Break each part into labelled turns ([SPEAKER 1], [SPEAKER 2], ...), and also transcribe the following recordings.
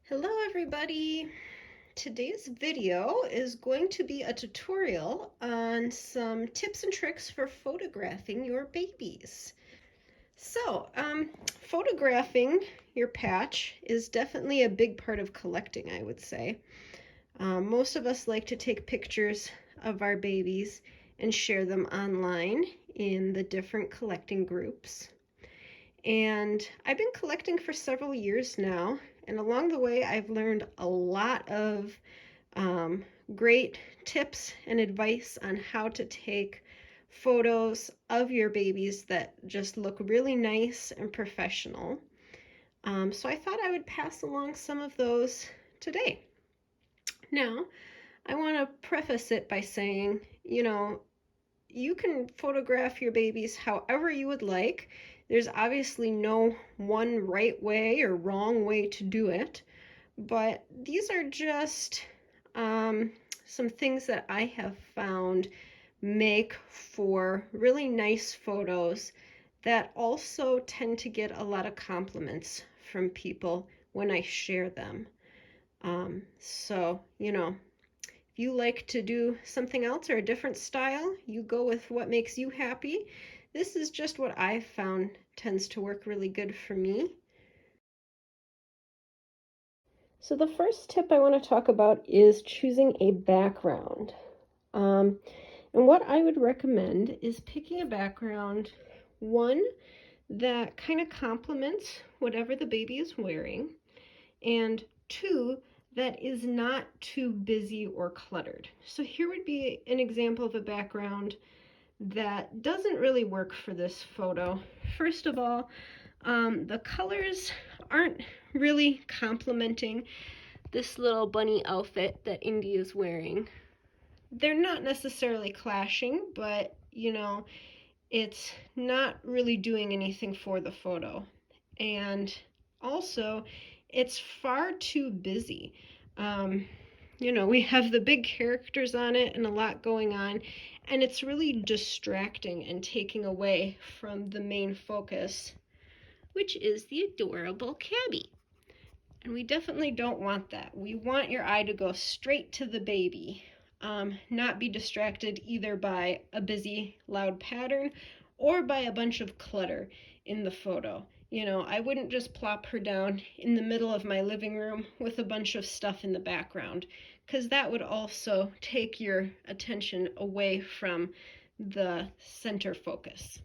[SPEAKER 1] Hello everybody! Today's video is going to be a tutorial on some tips and tricks for photographing your babies. Photographing your patch is definitely a big part of collecting, I would say. Most of us like to take pictures of our babies and share them online in the different collecting groups. And I've been collecting for several years now, and along the way, I've learned a lot of um, great tips and advice on how to take photos of your babies that just look really nice and professional. So I thought I would pass along some of those today. Now, I want to preface it by saying, you can photograph your babies however you would like. There's obviously no one right way or wrong way to do it, but these are just some things that I have found make for really nice photos that also tend to get a lot of compliments from people when I share them. If you like to do something else or a different style, you go with what makes you happy. This is just what I've found tends to work really good for me. So the first tip I want to talk about is choosing a background. And what I would recommend is picking a background, one that kind of complements whatever the baby is wearing, and two, that is not too busy or cluttered. So here would be an example of a background that doesn't really work for this photo. First of all, the colors aren't really complementing this little bunny outfit that Indy is wearing. They're not necessarily clashing, but it's not really doing anything for the photo. And also, it's far too busy. We have the big characters on it and a lot going on, and it's really distracting and taking away from the main focus, which is the adorable Cabby. And we definitely don't want that. We want your eye to go straight to the baby, not be distracted either by a busy, loud pattern or by a bunch of clutter in the photo. I wouldn't just plop her down in the middle of my living room with a bunch of stuff in the background, because that would also take your attention away from the center focus.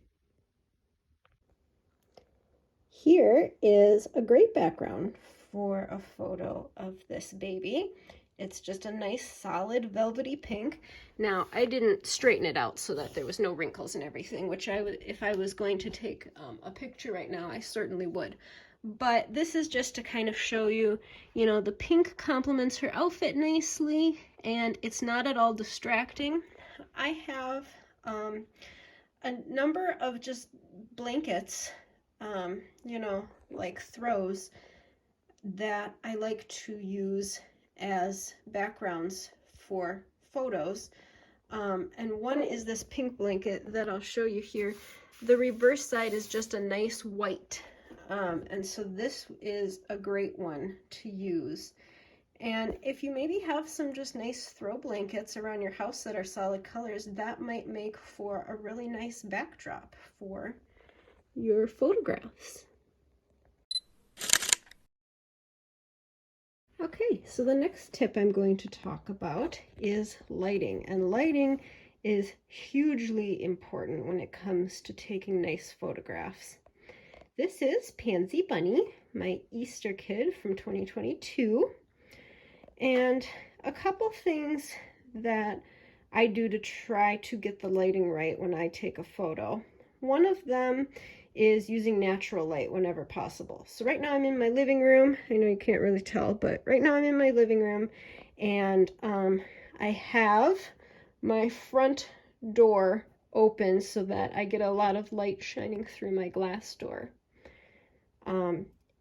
[SPEAKER 1] Here is a great background for a photo of this baby. It's just a nice solid velvety pink. Now, I didn't straighten it out so that there was no wrinkles and everything, which I would, if I was going to take a picture right now, I certainly would. But this is just to kind of show you, the pink complements her outfit nicely, and it's not at all distracting. I have a number of just blankets, like throws that I like to use as backgrounds for photos. And one is this pink blanket that I'll show you here. The reverse side is just a nice white. And so this is a great one to use. And if you maybe have some just nice throw blankets around your house that are solid colors, that might make for a really nice backdrop for your photographs. Okay, so the next tip I'm going to talk about is lighting. And lighting is hugely important when it comes to taking nice photographs. This is Pansy Bunny, my Easter kid from 2022. And a couple things that I do to try to get the lighting right when I take a photo. One of them is using natural light whenever possible. So right now I'm in my living room. I know you can't really tell, but right now I'm in my living room, and I have my front door open so that I get a lot of light shining through my glass door.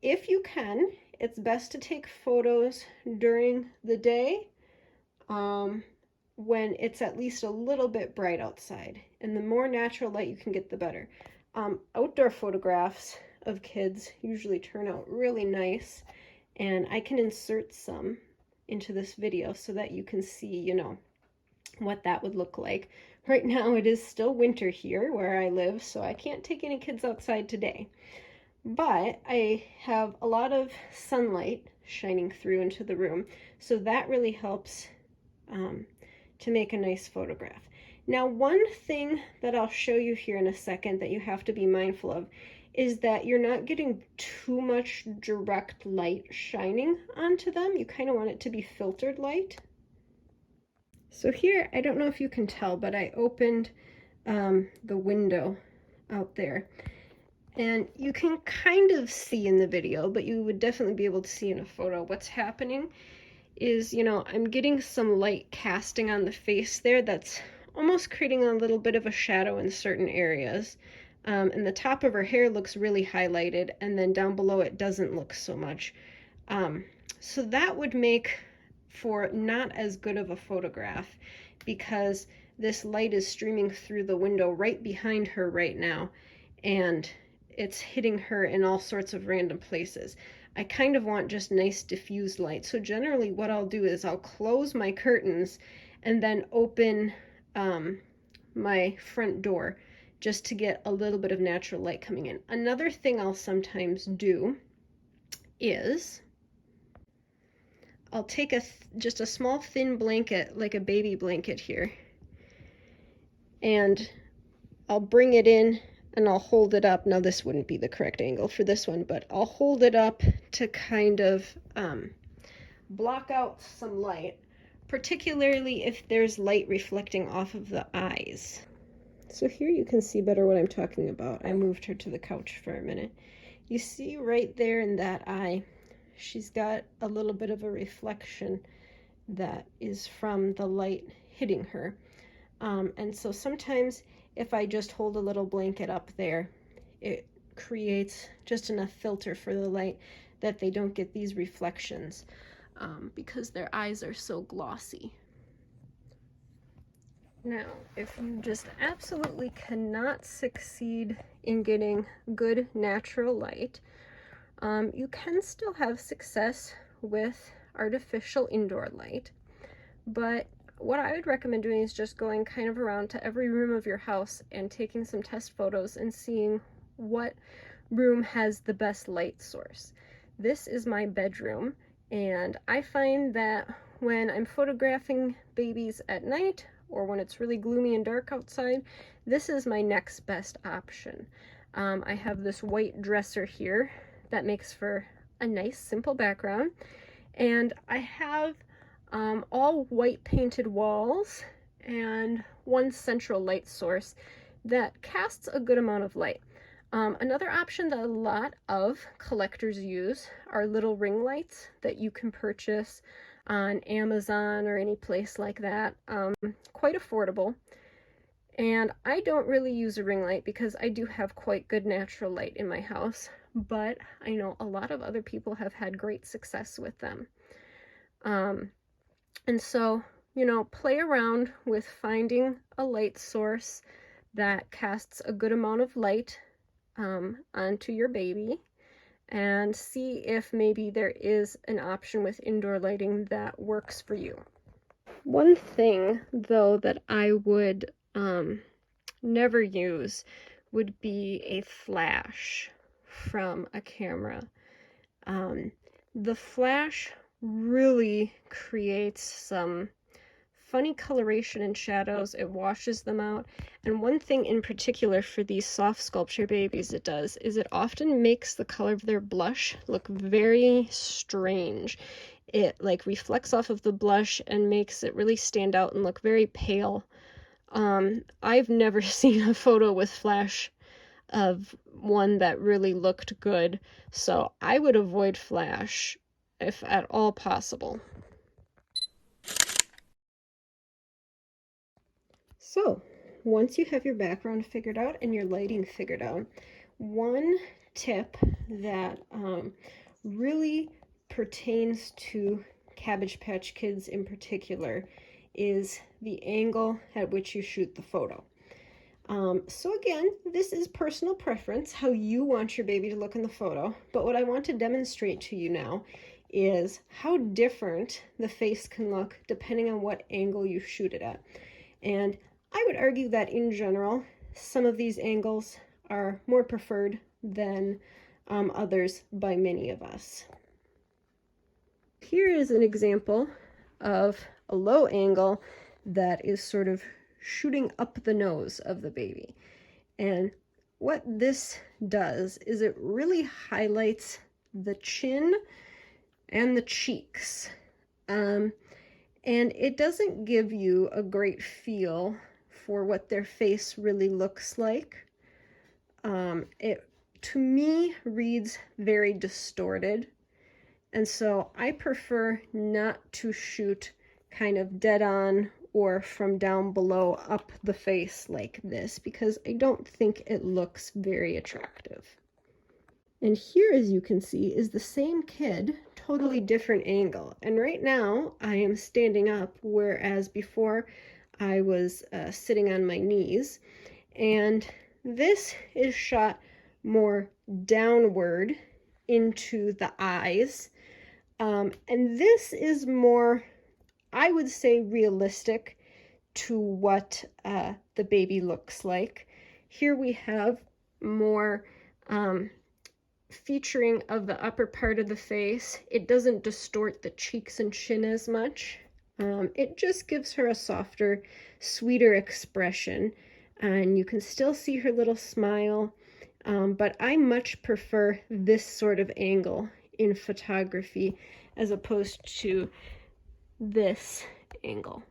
[SPEAKER 1] If you can, it's best to take photos during the day when it's at least a little bit bright outside. And the more natural light you can get, the better. Outdoor photographs of kids usually turn out really nice, And I can insert some into this video so that you can see, you know, what that would look like. Right now it is still winter here where I live, so I can't take any kids outside today. But I have a lot of sunlight shining through into the room, so that really helps to make a nice photograph. Now, one thing that I'll show you here in a second that you have to be mindful of is that you're not getting too much direct light shining onto them. You kind of want it to be filtered light. So here, I don't know if you can tell, but I opened the window out there. And you can kind of see in the video, but you would definitely be able to see in a photo. What's happening is, you know, I'm getting some light casting on the face there that's almost creating a little bit of a shadow in certain areas. And the top of her hair looks really highlighted, and then down below it doesn't look so much. So that would make for not as good of a photograph because this light is streaming through the window right behind her right now, and it's hitting her in all sorts of random places. I kind of want just nice diffused light. So generally what I'll do is I'll close my curtains and then open my front door just to get a little bit of natural light coming in. Another thing I'll sometimes do is I'll take just a small thin blanket, like a baby blanket here, and I'll bring it in and I'll hold it up. Now this wouldn't be the correct angle for this one, but I'll hold it up to kind of block out some light, particularly if there's light reflecting off of the eyes. So here you can see better what I'm talking about. I moved her to the couch for a minute. You see right there in that eye, she's got a little bit of a reflection that is from the light hitting her. And so sometimes if I just hold a little blanket up there, it creates just enough filter for the light that they don't get these reflections because their eyes are so glossy. Now, if you just absolutely cannot succeed in getting good natural light, you can still have success with artificial indoor light, but what I would recommend doing is just going kind of around to every room of your house and taking some test photos and seeing what room has the best light source. This is my bedroom, and I find that when I'm photographing babies at night or when it's really gloomy and dark outside, this is my next best option. I have this white dresser here that makes for a nice simple background, and I have all white painted walls and one central light source that casts a good amount of light. Another option that a lot of collectors use are little ring lights that you can purchase on Amazon or any place like that. Quite affordable. And I don't really use a ring light because I do have quite good natural light in my house, but I know a lot of other people have had great success with them. And so, you know, play around with finding a light source that casts a good amount of light onto your baby, and see if maybe there is an option with indoor lighting that works for you. One thing, though, that I would never use would be a flash from a camera. The flash really creates some funny coloration and shadows. It washes them out. And one thing in particular for these soft sculpture babies it does is it often makes the color of their blush look very strange. It like reflects off of the blush and makes it really stand out and look very pale. I've never seen a photo with flash of one that really looked good, so I would avoid flash if at all possible. So, once you have your background figured out and your lighting figured out, one tip that really pertains to Cabbage Patch Kids in particular is the angle at which you shoot the photo. So again, this is personal preference, how you want your baby to look in the photo, but what I want to demonstrate to you now is how different the face can look depending on what angle you shoot it at. And I would argue that in general, some of these angles are more preferred than others by many of us. Here is an example of a low angle that is sort of shooting up the nose of the baby. And what this does is it really highlights the chin and the cheeks. And it doesn't give you a great feel for what their face really looks like. It, to me, reads very distorted. And so I prefer not to shoot kind of dead on or from down below up the face like this, because I don't think it looks very attractive. And here, as you can see, is the same kid, totally different angle. And right now I am standing up, whereas before I was sitting on my knees. And this is shot more downward into the eyes. And this is more, I would say, realistic to what the baby looks like. Here we have more featuring of the upper part of the face. It doesn't distort the cheeks and chin as much. It just gives her a softer, sweeter expression. And you can still see her little smile. But I much prefer this sort of angle in photography as opposed to this angle.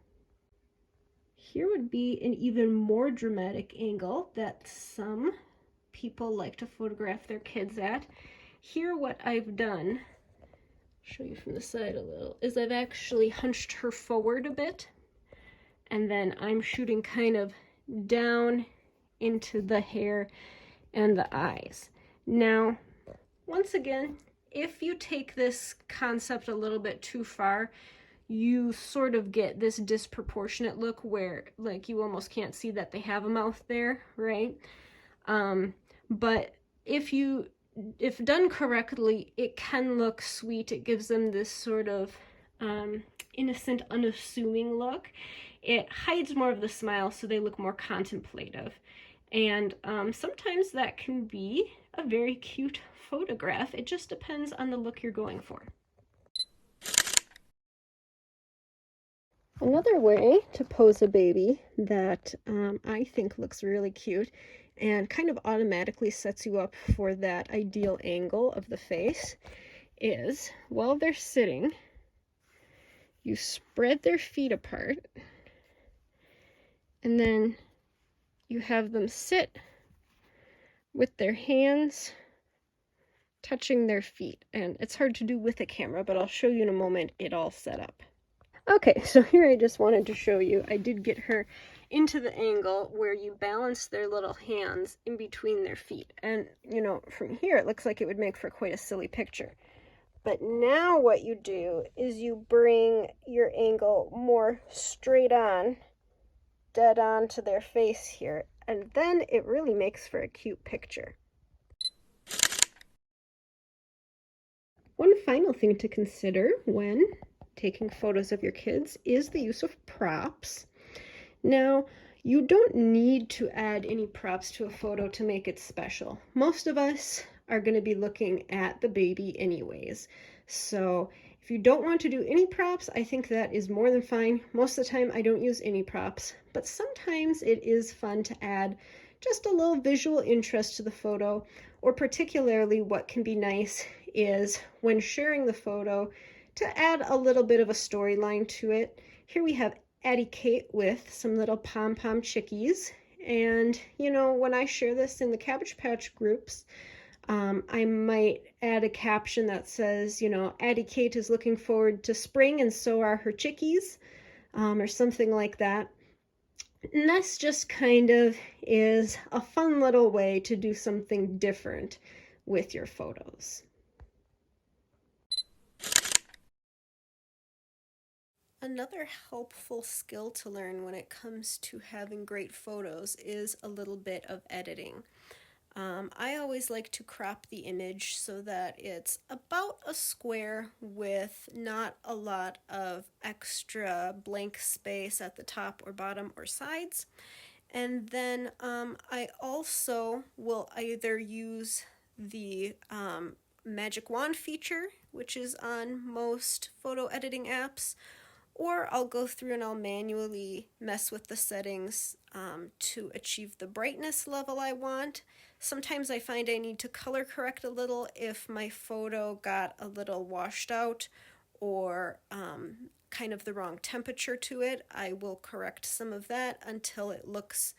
[SPEAKER 1] Here would be an even more dramatic angle that some people like to photograph their kids at. Here, what I've done, show you from the side a little, is I've actually hunched her forward a bit, and then I'm shooting kind of down into the hair and the eyes. Now, once again, if you take this concept a little bit too far, you sort of get this disproportionate look where like you almost can't see that they have a mouth there, right? But if done correctly, it can look sweet. It gives them this sort of innocent, unassuming look. It hides more of the smile, so they look more contemplative. And sometimes that can be a very cute photograph. It just depends on the look you're going for. Another way to pose a baby that I think looks really cute and kind of automatically sets you up for that ideal angle of the face is, while they're sitting, you spread their feet apart, and then you have them sit with their hands touching their feet. And it's hard to do with a camera, but I'll show you in a moment it all set up. Okay, so here I just wanted to show you, I did get her into the angle where you balance their little hands in between their feet. And, you know, from here it looks like it would make for quite a silly picture. But now what you do is you bring your angle more straight on, dead on to their face here, and then it really makes for a cute picture. One final thing to consider when taking photos of your kids is the use of props. Now, you don't need to add any props to a photo to make it special. Most of us are going to be looking at the baby anyways. So if you don't want to do any props, I think that is more than fine. Most of the time I don't use any props, but sometimes it is fun to add just a little visual interest to the photo, or particularly what can be nice is when sharing the photo to add a little bit of a storyline to it. Here we have Addie Kate with some little pom-pom chickies, and you know, when I share this in the Cabbage Patch groups, I might add a caption that says, you know, Addie Kate is looking forward to spring and so are her chickies, or something like that. And this just kind of is a fun little way to do something different with your photos. Another helpful skill to learn when it comes to having great photos is a little bit of editing. I always like to crop the image so that it's about a square with not a lot of extra blank space at the top or bottom or sides. And then I also will either use the magic wand feature, which is on most photo editing apps, or I'll go through and I'll manually mess with the settings to achieve the brightness level I want. Sometimes I find I need to color correct a little if my photo got a little washed out or kind of the wrong temperature to it. I will correct some of that until it looks,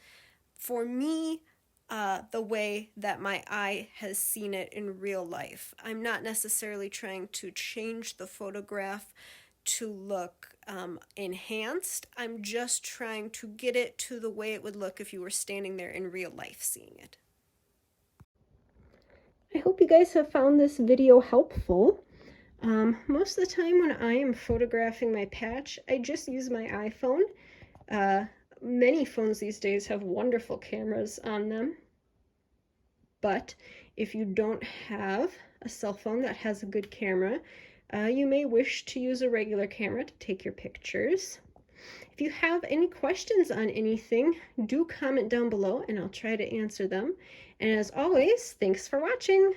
[SPEAKER 1] for me, the way that my eye has seen it in real life. I'm not necessarily trying to change the photograph to look enhanced. I'm just trying to get it to the way it would look if you were standing there in real life seeing it. I hope you guys have found this video helpful. Most of the time when I am photographing my patch, I just use my iPhone. Many phones these days have wonderful cameras on them. But if you don't have a cell phone that has a good camera, you may wish to use a regular camera to take your pictures. If you have any questions on anything, do comment down below and I'll try to answer them. And as always, thanks for watching.